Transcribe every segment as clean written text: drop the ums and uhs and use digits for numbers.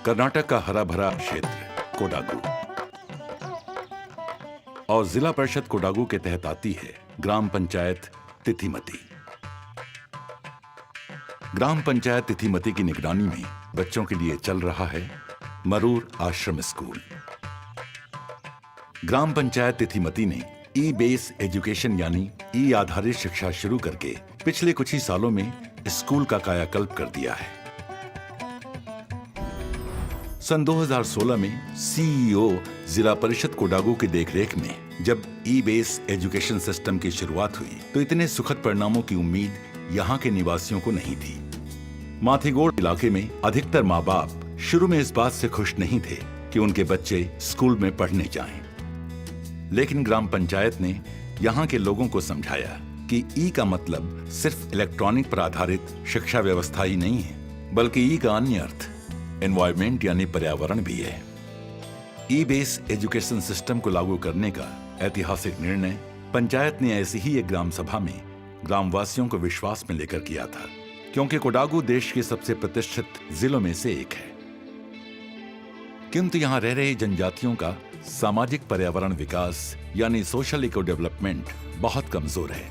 कर्नाटक का हरा भरा क्षेत्र कोडागु और जिला परिषद कोडागु के तहत आती है ग्राम पंचायत तिथिमती। ग्राम पंचायत तिथिमती की निगरानी में बच्चों के लिए चल रहा है मरूर आश्रम स्कूल। ग्राम पंचायत तिथिमती ने ई बेस एजुकेशन यानी ई आधारित शिक्षा शुरू करके पिछले कुछ ही सालों में स्कूल का कायाकल्प कर दिया है। सन 2016 में सीईओ जिला परिषद कोडागु की देखरेख में जब ई बेस एजुकेशन सिस्टम की शुरुआत हुई तो इतने सुखद परिणामों की उम्मीद यहाँ के निवासियों को नहीं थी। माथीगोड़ इलाके में अधिकतर माँ बाप शुरू में इस बात से खुश नहीं थे कि उनके बच्चे स्कूल में पढ़ने जाएं। लेकिन ग्राम पंचायत ने यहाँ के लोगों को समझाया कि ई का मतलब सिर्फ इलेक्ट्रॉनिक पर आधारित शिक्षा व्यवस्था ही नहीं है, बल्कि ई का अन्य अर्थ एनवायरमेंट यानी पर्यावरण भी है। ई बेस एजुकेशन सिस्टम को लागू करने का ऐतिहासिक निर्णय पंचायत ने ऐसी ही एक ग्राम सभा में ग्रामवासियों को विश्वास में लेकर किया था, क्योंकि कोडागु देश के सबसे प्रतिष्ठित जिलों में से एक है। किंतु यहाँ रह रहे जनजातियों का सामाजिक पर्यावरण विकास यानी सोशल इको डेवलपमेंट बहुत कमजोर है।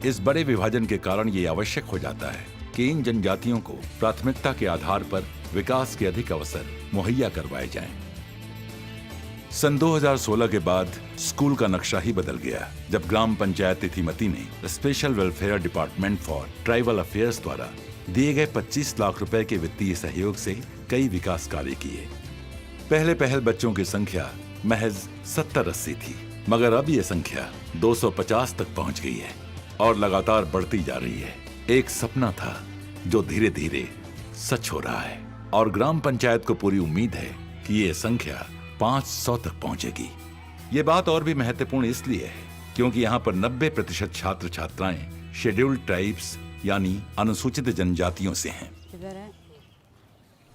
इस बड़े विभाजन के कारण ये आवश्यक हो जाता है कि इन जनजातियों को प्राथमिकता के आधार पर विकास के अधिक अवसर मुहैया करवाए जाएं। सन 2016 के बाद स्कूल का नक्शा ही बदल गया जब ग्राम पंचायत तिथिमती ने special welfare department for tribal affairs द्वारा दिए गए 25 लाख रुपए के वित्तीय सहयोग से कई विकास कार्य किए। पहले बच्चों की संख्या महज 70-80 थी, मगर अब ये संख्या 250 तक पहुंच गई है और लगातार बढ़ती जा रही है। एक सपना था जो धीरे धीरे सच हो रहा है और ग्राम पंचायत को पूरी उम्मीद है कि ये संख्या 500 तक पहुंचेगी। ये बात और भी महत्वपूर्ण इसलिए है क्योंकि यहाँ पर 90% छात्र छात्राएं शेड्यूल्ड ट्राइब्स यानी अनुसूचित जनजातियों से हैं।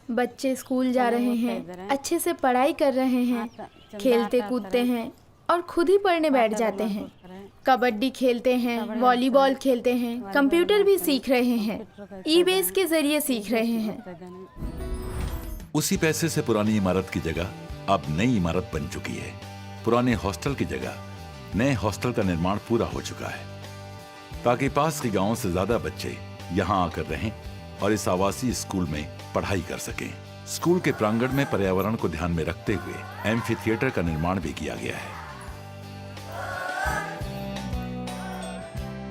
बच्चे स्कूल जा रहे हैं, अच्छे से पढ़ाई कर रहे हैं, खेलते कूदते हैं और खुद ही पढ़ने बैठ जाते हैं। कबड्डी खेलते हैं, वॉलीबॉल खेलते हैं, कंप्यूटर भी सीख रहे हैं, ई बेस के जरिए सीख रहे हैं। उसी पैसे से पुरानी इमारत की जगह अब नई इमारत बन चुकी है। पुराने हॉस्टल की जगह नए हॉस्टल का निर्माण पूरा हो चुका है ताकि पास के गांवों से ज्यादा बच्चे यहां आकर रहें और इस आवासीय स्कूल में पढ़ाई कर सकें। स्कूल के प्रांगण में पर्यावरण को ध्यान में रखते हुए एम्फी थिएटर का निर्माण भी किया गया है।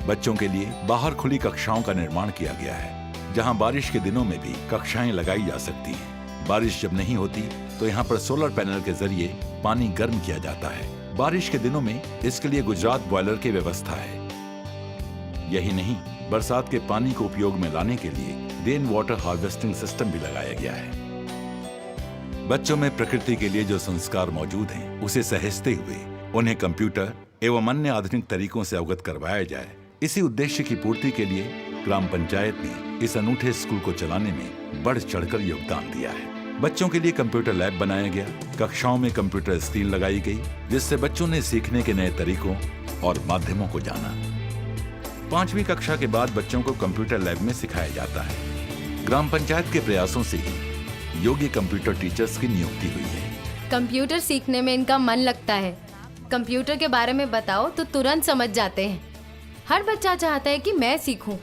बच्चों के लिए बाहर खुली कक्षाओं का निर्माण किया गया है, जहां बारिश के दिनों में भी कक्षाएं लगाई जा सकती हैं। बारिश जब नहीं होती तो यहाँ पर सोलर पैनल के जरिए पानी गर्म किया जाता है। बारिश के दिनों में इसके लिए गुजरात बॉयलर की व्यवस्था है। यही नहीं, बरसात के पानी को उपयोग में लाने के लिए रेन वाटर हार्वेस्टिंग सिस्टम भी लगाया गया है। बच्चों में प्रकृति के लिए जो संस्कार मौजूद हैं, उसे सहेजते हुए उन्हें कंप्यूटर एवं अन्य आधुनिक तरीकों से अवगत करवाया जाए। इसी उद्देश्य की पूर्ति के लिए ग्राम पंचायत ने इस अनूठे स्कूल को चलाने में बढ़ चढ़कर योगदान दिया है। बच्चों के लिए कंप्यूटर लैब बनाया गया, कक्षाओं में कंप्यूटर स्क्रीन लगाई गई, जिससे बच्चों ने सीखने के नए तरीकों और माध्यमों को जाना। 5वीं कक्षा के बाद बच्चों को कंप्यूटर लैब में सिखाया जाता है। ग्राम पंचायत के प्रयासों से ही योग्य कंप्यूटर टीचर्स की नियुक्ति हुई है। कंप्यूटर सीखने में इनका मन लगता है। कंप्यूटर के बारे में बताओ तो तुरंत समझ जाते हैं। हर बच्चा चाहता है कि मैं सीखूं।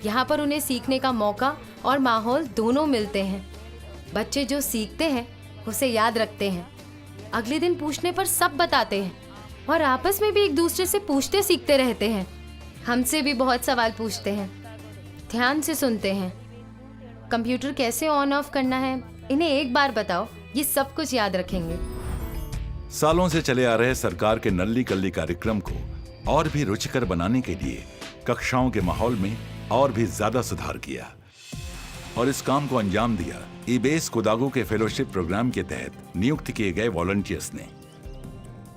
यहाँ पर उन्हें सीखने का मौका और माहौल दोनों मिलते हैं। बच्चे जो सीखते हैं उसे याद रखते हैं, अगले दिन पूछने पर सब बताते हैं और आपस में भी एक दूसरे से पूछते सीखते रहते हैं। हमसे भी बहुत सवाल पूछते हैं, ध्यान से सुनते हैं। कंप्यूटर कैसे ऑन ऑफ करना है इन्हें एक बार बताओ, ये सब कुछ याद रखेंगे। सालों से चले आ रहे सरकार के नल्ली कल्ली कार्यक्रम को और भी रुचिकर बनाने के लिए कक्षाओं के माहौल में और भी ज्यादा सुधार किया और इस काम को अंजाम दिया ई बेस कोडागु के फेलोशिप प्रोग्राम के तहत नियुक्त किए गए वॉलंटियर्स ने।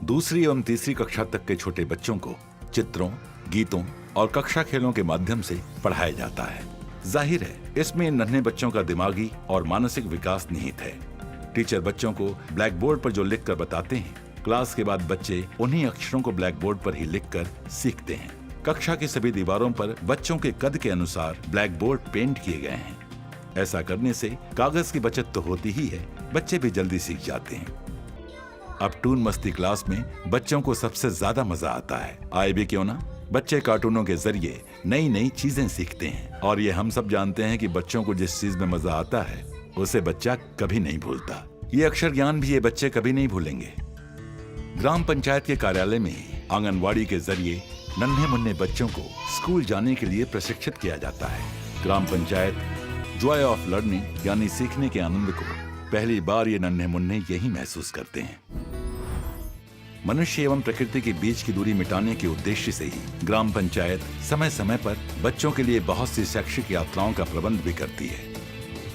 2री एवं 3री कक्षा तक के छोटे बच्चों को चित्रों, गीतों और कक्षा खेलों के माध्यम से पढ़ाया जाता है। जाहिर है, इसमें इन नन्हे बच्चों का दिमागी और मानसिक विकास निहित है। टीचर बच्चों को ब्लैक बोर्ड पर जो लिखकर बताते हैं, क्लास के बाद बच्चे उन्हीं अक्षरों को ब्लैक बोर्ड पर ही लिखकर सीखते हैं। कक्षा की सभी दीवारों पर बच्चों के कद के अनुसार ब्लैक बोर्ड पेंट किए गए हैं। ऐसा करने से कागज की बचत तो होती ही है, बच्चे भी जल्दी सीख जाते हैं। अब टून मस्ती क्लास में बच्चों को सबसे ज्यादा मजा आता है। आए भी क्यों ना, बच्चे कार्टूनों के जरिए नई नई चीजें सीखते हैं और ये हम सब जानते हैं कि बच्चों को जिस चीज में मजा आता है उसे बच्चा कभी नहीं भूलता। ये अक्षर ज्ञान भी ये बच्चे कभी नहीं भूलेंगे। ग्राम पंचायत के कार्यालय में आंगनवाड़ी के जरिए नन्हे मुन्ने बच्चों को स्कूल जाने के लिए प्रशिक्षित किया जाता है। ग्राम पंचायत जॉय ऑफ लर्निंग यानी सीखने के आनंद को पहली बार ये नन्हे मुन्ने यही महसूस करते हैं। मनुष्य एवं प्रकृति के बीच की दूरी मिटाने के उद्देश्य से ही ग्राम पंचायत समय समय पर बच्चों के लिए बहुत सी शैक्षिक यात्राओं का प्रबंध भी करती है।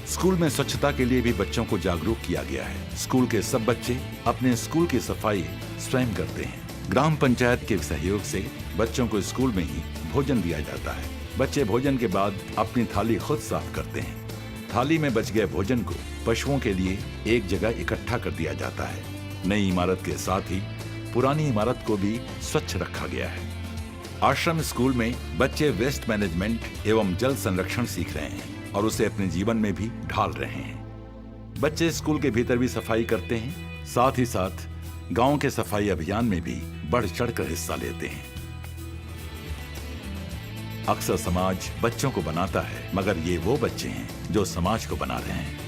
स्कूल में स्वच्छता के लिए भी बच्चों को जागरूक किया गया है। स्कूल के सब बच्चे अपने स्कूल की सफाई स्वयं करते हैं। ग्राम पंचायत के सहयोग से बच्चों को स्कूल में ही भोजन दिया जाता है। बच्चे भोजन के बाद अपनी थाली खुद साफ करते हैं। थाली में बच गए भोजन को पशुओं के लिए एक जगह इकट्ठा कर दिया जाता है। नई इमारत के साथ ही पुरानी इमारत को भी स्वच्छ रखा गया है। आश्रम स्कूल में बच्चे वेस्ट मैनेजमेंट एवं जल संरक्षण सीख रहे हैं और उसे अपने जीवन में भी ढाल रहे हैं। बच्चे स्कूल के भीतर भी सफाई करते हैं, साथ ही साथ गांव के सफाई अभियान में भी बढ़ चढ़कर हिस्सा लेते हैं। अक्सर समाज बच्चों को बनाता है, मगर ये वो बच्चे हैं जो समाज को बना रहे हैं।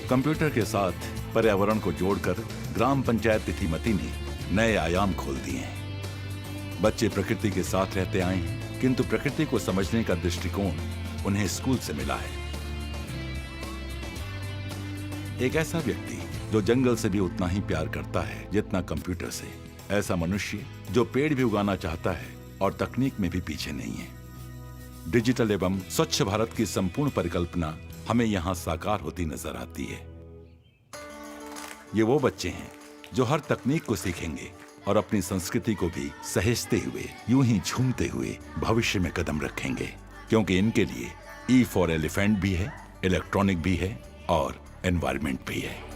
कंप्यूटर के साथ पर्यावरण को जोड़कर ग्राम पंचायत तिथिमती ने नए आयाम खोल दिए हैं। बच्चे प्रकृति के साथ रहते आए हैं, किंतु प्रकृति को समझने का दृष्टिकोण उन्हें स्कूल से मिला है। एक ऐसा व्यक्ति जो जंगल से भी उतना ही प्यार करता है जितना कंप्यूटर से, ऐसा मनुष्य जो पेड़ भी उगाना चाहता है और तकनीक में भी पीछे नहीं है। डिजिटल एवं स्वच्छ भारत की संपूर्ण परिकल्पना हमें यहाँ साकार होती नजर आती है। ये वो बच्चे हैं जो हर तकनीक को सीखेंगे और अपनी संस्कृति को भी सहेजते हुए, यूं ही झूमते हुए भविष्य में कदम रखेंगे, क्योंकि इनके लिए E फॉर एलिफेंट भी है, इलेक्ट्रॉनिक भी है और एनवायरनमेंट भी है।